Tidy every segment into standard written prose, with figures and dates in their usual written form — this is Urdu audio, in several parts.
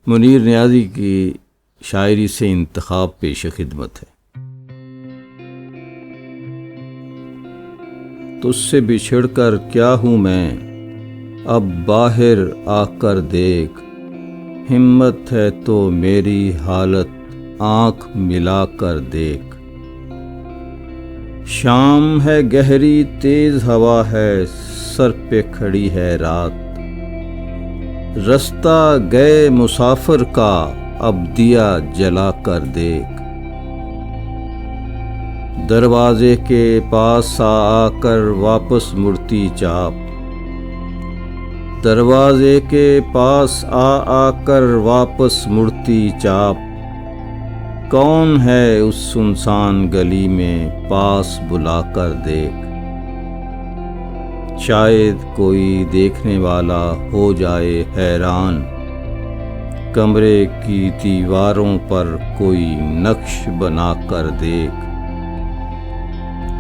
منیر نیازی کی شاعری سے انتخاب پیش خدمت ہے۔ تجھ سے بچھڑ کر کیا ہوں میں، اب باہر آ کر دیکھ، ہمت ہے تو میری حالت آنکھ ملا کر دیکھ۔ شام ہے گہری تیز ہوا ہے، سر پہ کھڑی ہے رات، رستہ گئے مسافر کا اب دیا جلا کر دیکھ۔ دروازے کے پاس آ کر واپس مڑتی چاپ، دروازے کے پاس آ کر واپس مڑتی چاپ، کون ہے اس سنسان گلی میں پاس بلا کر دیکھ۔ شاید کوئی دیکھنے والا ہو جائے حیران، کمرے کی دیواروں پر کوئی نقش بنا کر دیکھ۔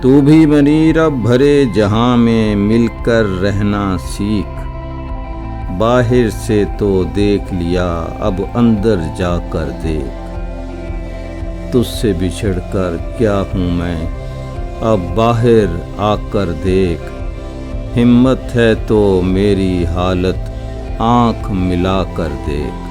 تو بھی منیر اب بھرے جہاں میں مل کر رہنا سیکھ، باہر سے تو دیکھ لیا اب اندر جا کر دیکھ۔ تجھ سے بچھڑ کر کیا ہوں میں، اب باہر آ کر دیکھ، ہمت ہے تو میری حالت آنکھ ملا کر دیکھ۔